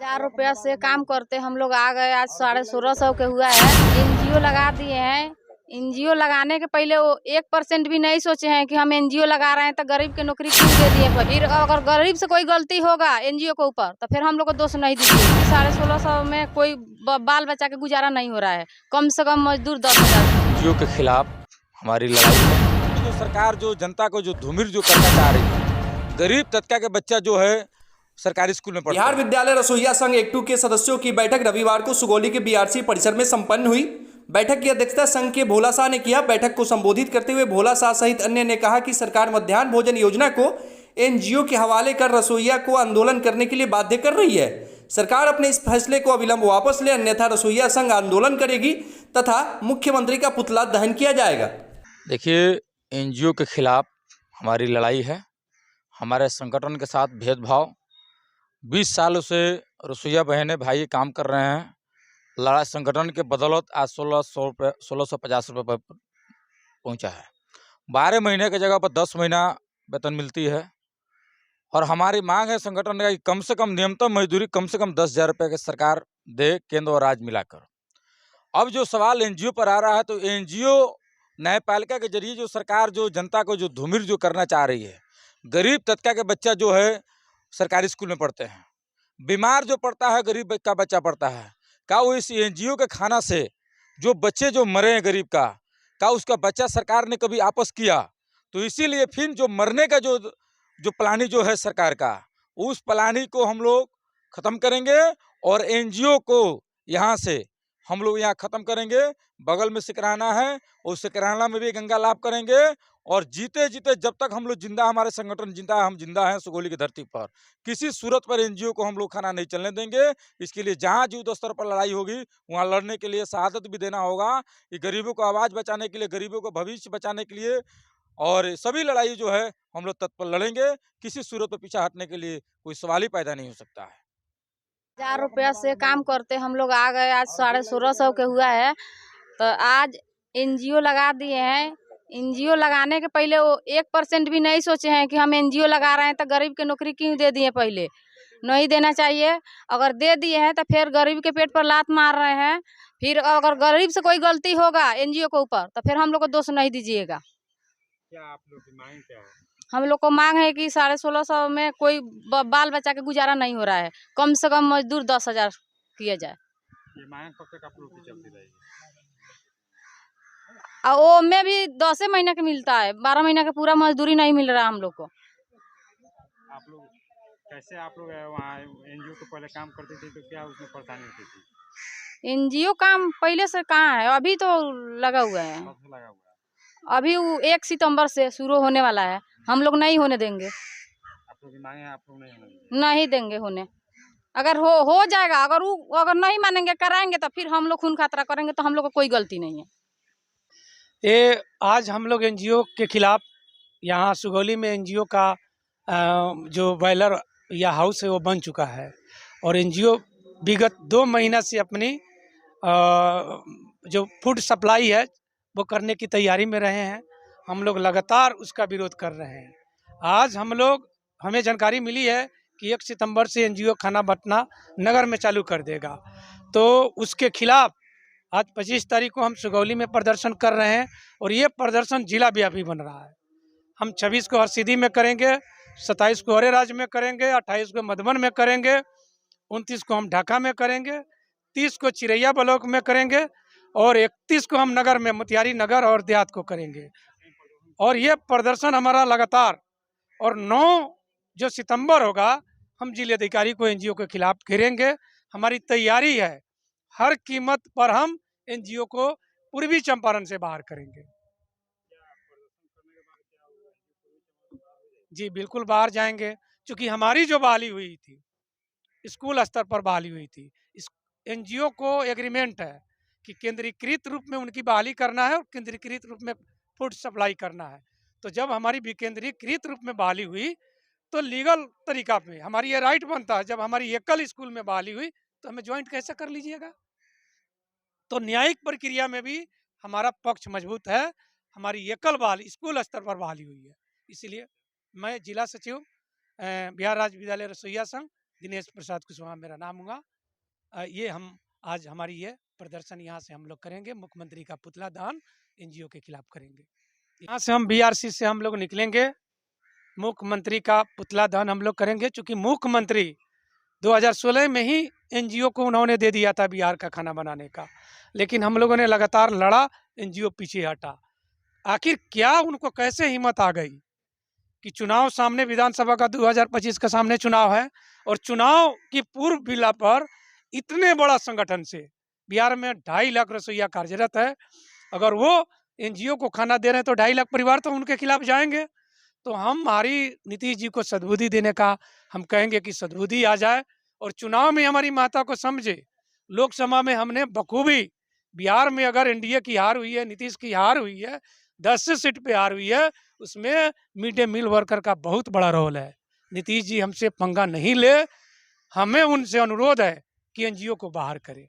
1000 रुपया से काम करते हम लोग आ गए। आज 1650 के हुआ है। एनजीओ लगा दिए हैं। एनजीओ लगाने के पहले वो 1% भी नहीं सोचे हैं कि हम एनजीओ लगा रहे हैं तो गरीब के नौकरी क्यों दे दिए। फिर अगर गरीब से कोई गलती होगा एनजीओ के ऊपर तो फिर हम लोग को दोष नहीं दीजिए। 1650 में कोई बाल बच्चा के गुजारा नहीं हो रहा है। कम से कम मजदूर 10,000। एनजीओ के खिलाफ हमारी लड़ाई है। जो सरकार जो जनता को जो धूमिल जो करना चाह रही है, गरीब तबका के बच्चा जो है सरकारी स्कूल में पढ़ता बिहार है। विद्यालय रसोइया संघ एकटू के सदस्यों की बैठक रविवार को सुगौली के बीआरसी परिसर में संपन्न हुई। बैठक की अध्यक्षता संघ के भोला शाह ने किया। बैठक को संबोधित करते हुए भोला शाह सहित अन्य ने कहा कि सरकार मध्याह्न भोजन योजना को एनजीओ के हवाले कर रसोइया को आंदोलन करने के लिए बाध्य कर रही है। सरकार अपने इस फैसले को अविलंब वापस ले, अन्यथा रसोइया संघ आंदोलन करेगी तथा मुख्यमंत्री का पुतला दहन किया जाएगा। देखिए, एनजीओ के खिलाफ हमारी लड़ाई है। हमारे संगठन के साथ भेदभाव 20 सालों से रसोइया बहनें भाई काम कर रहे हैं। लड़ाई संगठन के बदौलत आज 1650 रुपये पर पहुँचा है। 12 महीने की जगह पर 10 महीना वेतन मिलती है। और हमारी मांग है संगठन का कि कम से कम न्यूनतम मजदूरी कम से कम 10,000 रुपये की सरकार दे, केंद्र और राज्य मिलाकर। अब जो सवाल एनजीओ पर आ रहा है, तो एनजीओ न्यायपालिका के जरिए जो सरकार जो जनता को जो धूमिल जो करना चाह रही है, गरीब तबका के बच्चा जो है सरकारी स्कूल में पढ़ते हैं, बीमार जो पढ़ता है गरीब का बच्चा पढ़ता है, का वो इस एनजीओ के खाना से जो बच्चे जो मरे हैं गरीब का उसका बच्चा सरकार ने कभी वापस किया? तो इसीलिए फिर जो मरने का जो प्लानिंग जो है सरकार का, उस प्लानिंग को हम लोग ख़त्म करेंगे और एनजीओ को यहाँ से हम लोग यहाँ ख़त्म करेंगे। बगल में सिकराना है, उस सिकराना में भी गंगा लाभ करेंगे। और जीते जीते जब तक हम लोग जिंदा, हमारे संगठन जिंदा है, हम जिंदा हैं सुगौली की धरती पर, किसी सूरत पर एनजीओ को हम लोग खाना नहीं चलने देंगे। इसके लिए जहाँ युद्ध स्तर पर लड़ाई होगी वहाँ लड़ने के लिए शहादत भी देना होगा। कि गरीबों को आवाज़ बचाने के लिए, गरीबों को भविष्य बचाने के लिए, और सभी लड़ाई जो है हम लोग तत्पर लड़ेंगे। किसी सूरत पर पीछा हटने के लिए कोई सवाल ही पैदा नहीं हो सकता है। 1000 रुपया से काम करते हम लोग आ गए। आज 1650 के हुआ है। तो आज एनजीओ लगा दिए हैं। एनजीओ लगाने के पहले वो 1% भी नहीं सोचे हैं कि हम एनजीओ लगा रहे हैं तो गरीब के नौकरी क्यों दे दिए। पहले नहीं देना चाहिए। अगर दे दिए हैं तो फिर गरीब के पेट पर लात मार रहे हैं। फिर अगर गरीब से कोई गलती होगा एनजीओ के ऊपर तो फिर हम लोग को दोष नहीं दीजिएगा। क्या आप लोग की मांग क्या है? हम लोग को मांग है कि 1650 में कोई बाल बच्चा के गुजारा नहीं हो रहा है। कम से कम मजदूर 10,000 किया जाए। ये मांग कब तक आप लोग की चलती रहेगी? और वो में भी 10 महीने का मिलता है। 12 महीने का पूरा मजदूरी नहीं मिल रहा हम लोग को। आप लोग कैसे आप लोग वहाँ एनजीओ को पहले काम करते थे तो क्या उसमें परेशानी होती थी? एनजीओ काम पहले से कहाँ है, अभी तो लगा हुआ है। कब से लगा हुआ है? अभी वो 1 सितंबर से शुरू होने वाला है। हम लोग नहीं होने देंगे। आप लोग की मांगे आप लोग नहीं होने नहीं देंगे होने। अगर हो जाएगा, अगर नहीं मानेंगे कराएंगे तो फिर हम लोग खून खतरा करेंगे। तो हम लोग को कोई गलती नहीं है। ये आज हम लोग एनजीओ के खिलाफ यहाँ सुगौली में एनजीओ का जो बॉयलर या हाउस है वो बन चुका है। और एनजीओ विगत 2 महीना से अपनी जो फूड सप्लाई है वो करने की तैयारी में रहे हैं। हम लोग लगातार उसका विरोध कर रहे हैं। आज हमें जानकारी मिली है कि 1 सितंबर से एनजीओ खाना बंटना नगर में चालू कर देगा। तो उसके खिलाफ आज 25 तारीख को हम सुगौली में प्रदर्शन कर रहे हैं। और ये प्रदर्शन जिला व्यापी बन रहा है। हम 26 को हरसिद्धि में करेंगे, 27 को औरे राज्य में करेंगे, 28 को मधुबन में करेंगे, 29 को हम ढाका में करेंगे, 30 को चिरैया ब्लॉक में करेंगे और 31 को हम नगर में मोतिहारी नगर और देहात को करेंगे। और ये प्रदर्शन हमारा लगातार, और 9 जो सितंबर होगा हम जिलाधिकारी को एनजीओ के खिलाफ घेरेंगे। हमारी तैयारी है, हर कीमत पर हम एनजीओ को पूर्वी चंपारण से बाहर करेंगे। जी बिल्कुल बाहर जाएंगे, क्योंकि हमारी जो बहाली हुई थी स्कूल स्तर पर बहाली हुई थी। इस एनजीओ को एग्रीमेंट है कि केंद्रीकृत रूप में उनकी बहाली करना है और केंद्रीकृत रूप में फूड सप्लाई करना है। तो जब हमारी विकेंद्रीकृत रूप में बहाली हुई तो लीगल तरीका पे हमारी ये राइट बनता है। जब हमारी एकल स्कूल में बहाली हुई तो हमें ज्वाइंट कैसे कर लीजिएगा। तो न्यायिक प्रक्रिया में भी हमारा पक्ष मजबूत है। हमारी एकल बहाली स्कूल स्तर पर बहाली हुई है। इसलिए मैं जिला सचिव बिहार राज्य विद्यालय रसोइया संघ दिनेश प्रसाद कुशवाहा मेरा नाम हुआ। ये हम आज हमारी ये प्रदर्शन यहाँ से हम लोग करेंगे, मुख्यमंत्री का पुतला दहन एनजीओ के खिलाफ करेंगे। यहाँ से हम बीआरसी से हम लोग निकलेंगे, मुख्यमंत्री का पुतला दहन हम लोग करेंगे। चूँकि मुख्यमंत्री 2016 में ही एनजीओ को उन्होंने दे दिया था बिहार का खाना बनाने का, लेकिन हम लोगों ने लगातार लड़ा, एनजीओ पीछे हटा। आखिर क्या उनको कैसे हिम्मत आ गई कि चुनाव सामने, विधानसभा का 2025 का सामने चुनाव है, और चुनाव की पूर्व बिला पर इतने बड़ा संगठन से, बिहार में 2.5 लाख रसोइया कार्यरत है, अगर वो एनजीओ को खाना दे रहे हैं तो 2.5 लाख परिवार तो उनके खिलाफ जाएंगे। तो हमारी नीतीश जी को सद्बुद्धि देने का हम कहेंगे कि सद्बुद्धि आ जाए और चुनाव में हमारी माता को समझे। लोकसभा में हमने बखूबी, बिहार में अगर एनडीए की हार हुई है, नीतीश की हार हुई है, 10 सीट पे हार हुई है, उसमें मिड डे मील वर्कर का बहुत बड़ा रोल है। नीतीश जी हमसे पंगा नहीं ले, हमें उनसे अनुरोध है कि एनजीओ को बाहर करें।